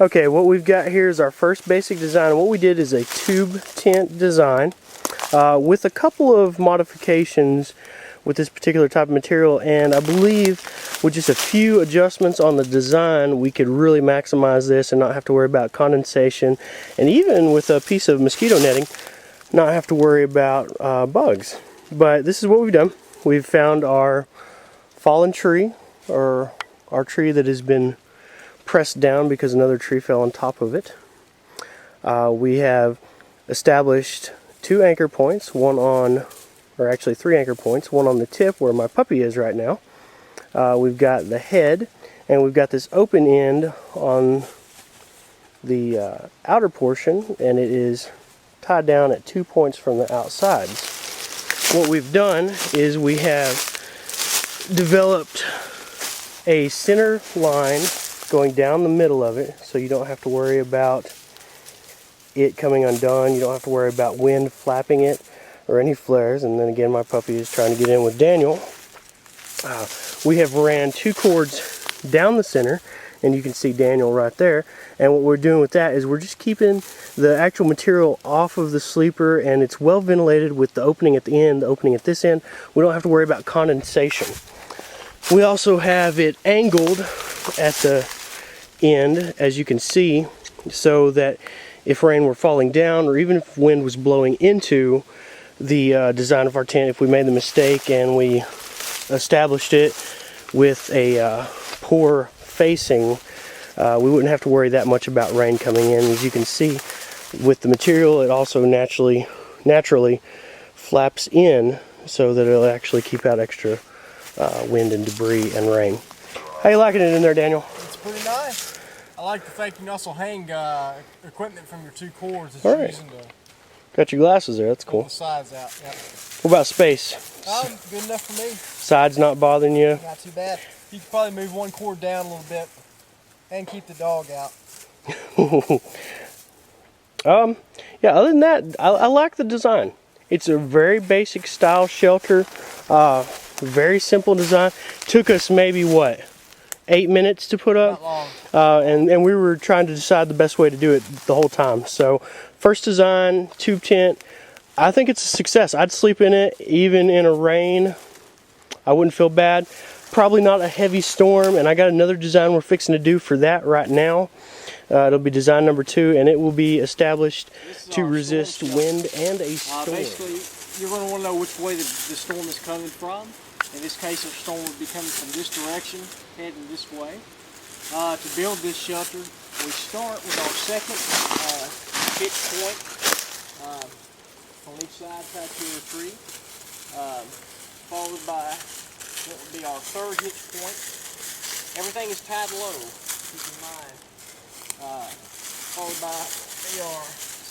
Okay, what we've got here is our first basic design. What we did is a tube tent design with a couple of modifications with this particular type of material, and I believe with just a few adjustments on the design we could really maximize this and not have to worry about condensation, and even with a piece of mosquito netting not have to worry about bugs. But this is what we've done. We've found our fallen tree, or our tree that has been pressed down because another tree fell on top of it. We have established 2 anchor points, one on, or actually 3 anchor points, one on the tip where my puppy is right now. We've got the head, and we've got this open end on the outer portion, and it is tied down at 2 points from the outsides. What we've done is we have developed a center line going down the middle of it, so you don't have to worry about it coming undone. You don't have to worry about wind flapping it or any flares. And then again, my puppy is trying to get in with Daniel. We have ran 2 cords down the center, and you can see Daniel right there. And what we're doing with that is we're just keeping the actual material off of the sleeper, and it's well ventilated with the opening at the end, the opening at this end. We don't have to worry about condensation. We also have it angled at the end, as you can see, so that if rain were falling down, or even if wind was blowing into the design of our tent, if we made the mistake and we established it with a poor facing, we wouldn't have to worry that much about rain coming in. As you can see with the material, it also naturally flaps in so that it'll actually keep out extra wind and debris and rain. How you liking it in there, Daniel? It's pretty nice. I like the fact you can also hang equipment from your 2 cords that you're using to. Got your glasses there, that's cool. The sides out. Yep. What about space? Good enough for me. Sides not bothering you? Not too bad. You could probably move 1 cord down a little bit and keep the dog out. Yeah, other than that, I like the design. It's a very basic style shelter. Very simple design. Took us maybe, what, 8 minutes to put up? Not long. And we were trying to decide the best way to do it the whole time. So, first design, tube tent. I think it's a success. I'd sleep in it even in a rain. I wouldn't feel bad. Probably not a heavy storm, and I got another design we're fixing to do for that right now. It'll be design number 2, and it will be established to resist wind and a storm. Basically, you're going to want to know which way the storm is coming from. In this case, our storm would be coming from this direction, heading this way. To build this shelter, we start with our second pitch point on each side, tied to a tree, followed by what would be our 3rd hitch point. Everything is tied low, keep in mind. Followed by our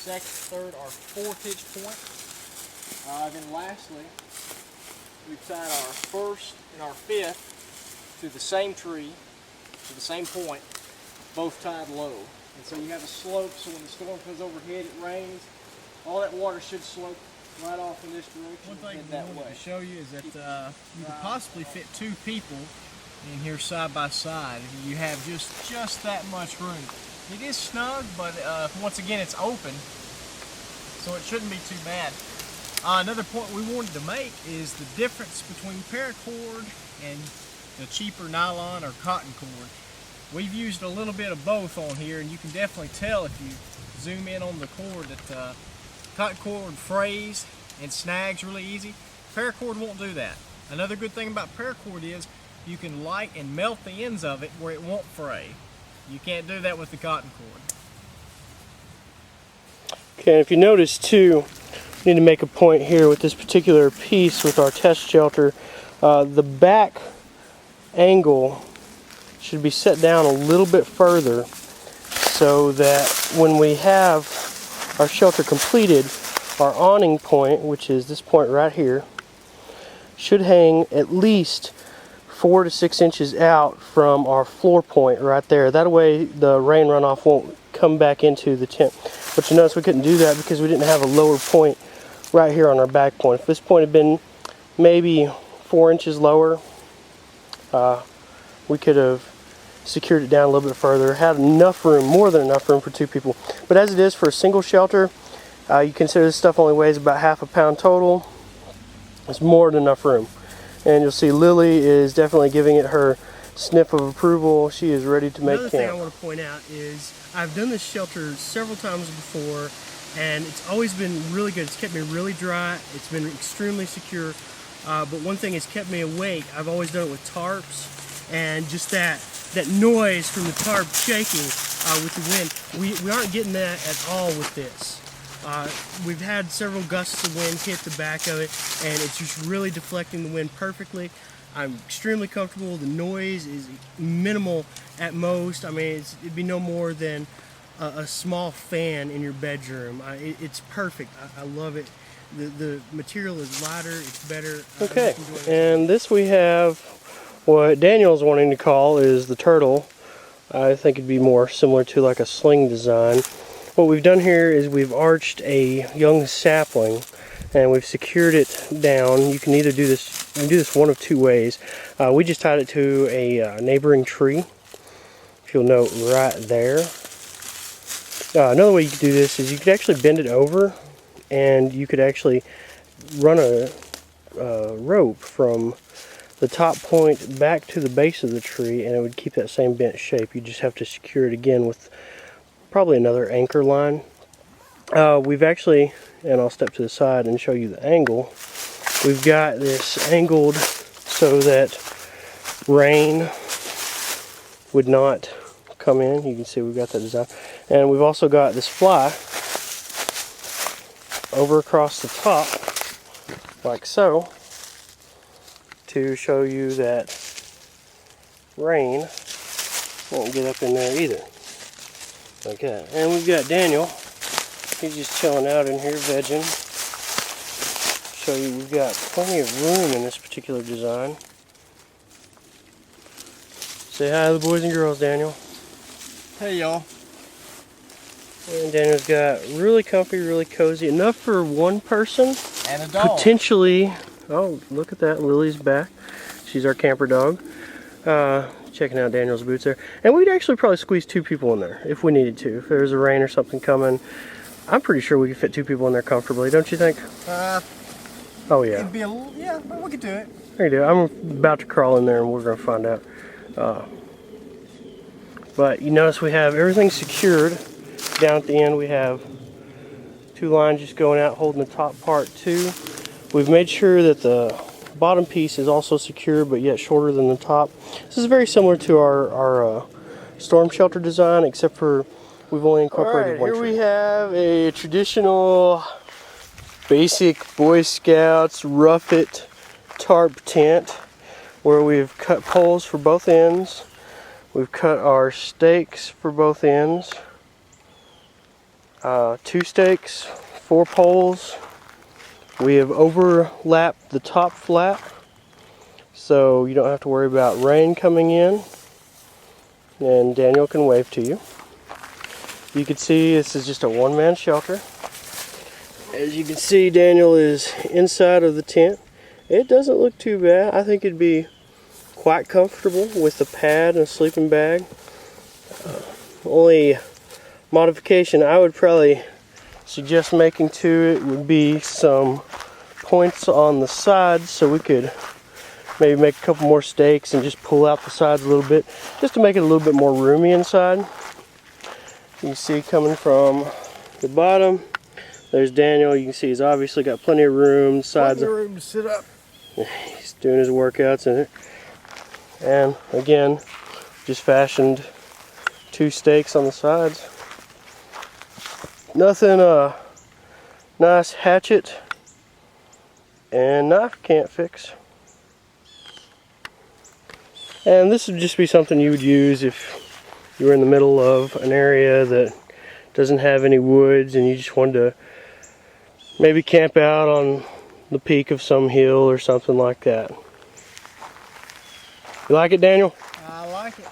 2nd, 3rd, or 4th hitch point. Then lastly, we've tied our 1st and our 5th to the same tree, to the same point, both tied low. And so you have a slope, so when the storm comes overhead, it rains, all that water should slope right off in this direction. One thing I wanted to show you is that you could possibly fit 2 people in here side by side. You have just that much room. It is snug, but once again, it's open, so it shouldn't be too bad. Another point we wanted to make is the difference between paracord and the cheaper nylon or cotton cord. We've used a little bit of both on here, and you can definitely tell if you zoom in on the cord that cotton cord frays and snags really easy. Paracord won't do that. Another good thing about paracord is you can light and melt the ends of it where it won't fray. You can't do that with the cotton cord. Okay, if you notice too, we need to make a point here with this particular piece with our test shelter. The back angle should be set down a little bit further so that when we have our shelter completed, our awning point, which is this point right here, should hang at least 4 to 6 inches out from our floor point right there. That way the rain runoff won't come back into the tent. But you notice we couldn't do that because we didn't have a lower point right here on our back point. If this point had been maybe 4 inches lower, we could have secured it down a little bit further. Had enough room, more than enough room for 2 people. But as it is for a single shelter, you consider this stuff only weighs about half a pound total. It's more than enough room. And you'll see Lily is definitely giving it her sniff of approval. She is ready to make camp. Another thing I want to point out is I've done this shelter several times before, and it's always been really good. It's kept me really dry. It's been extremely secure. But one thing has kept me awake. I've always done it with tarps, and just that noise from the tarp shaking with the wind. We aren't getting that at all with this. We've had several gusts of wind hit the back of it, and it's just really deflecting the wind perfectly. I'm extremely comfortable. The noise is minimal at most. I mean, it'd be no more than a small fan in your bedroom. It's perfect. I love it. The material is lighter. It's better. Okay, and this we have what Daniel's wanting to call is the turtle. I think it'd be more similar to like a sling design. What we've done here is we've arched a young sapling and we've secured it down. You can either do this, you can do this one of 2 ways. We just tied it to a neighboring tree, if you'll note right there. Another way you could do this is you could actually bend it over, and you could actually run a rope from the top point back to the base of the tree, and it would keep that same bent shape. You just have to secure it again with probably another anchor line. We've actually, and I'll step to the side and show you the angle, we've got this angled so that rain would not come in. You can see we've got that design. And we've also got this fly over across the top, like so, to show you that rain won't get up in there either. Like that. And we've got Daniel. He's just chilling out in here, vegging. Show you we've got plenty of room in this particular design. Say hi to the boys and girls, Daniel. Hey, y'all. And Daniel's got really comfy, really cozy. Enough for 1 person. And a dog. Potentially. Oh, look at that. Lily's back. She's our camper dog. Checking out Daniel's boots there. And we'd actually probably squeeze 2 people in there if we needed to. If there was a rain or something coming, I'm pretty sure we could fit 2 people in there comfortably, don't you think? Oh yeah. It'd be yeah, we could do it. There you do. I'm about to crawl in there and we're going to find out. But you notice we have everything secured. Down at the end we have 2 lines just going out holding the top part too. We've made sure that the bottom piece is also secure but yet shorter than the top. This is very similar to our storm shelter design, except for we've only incorporated one tree. Here we have a traditional basic Boy Scouts rough it tarp tent where we've cut poles for both ends. We've cut our stakes for both ends. 2 stakes, 4 poles. We have overlapped the top flap so you don't have to worry about rain coming in. And Daniel can wave to you. You can see this is just a 1-man shelter. As you can see, Daniel is inside of the tent. It doesn't look too bad. I think it'd be quite comfortable with a pad and a sleeping bag. Only modification I would probably suggest making to it would be some points on the sides, so we could maybe make a couple more stakes and just pull out the sides a little bit, just to make it a little bit more roomy inside. You can see coming from the bottom, there's Daniel. You can see he's obviously got plenty of room. Sides, plenty of room to sit up. He's doing his workouts in it. And again, just fashioned 2 stakes on the sides. Nothing nice hatchet and knife can't fix. And this would just be something you would use if you were in the middle of an area that doesn't have any woods and you just wanted to maybe camp out on the peak of some hill or something like that. You like it, Daniel? I like it.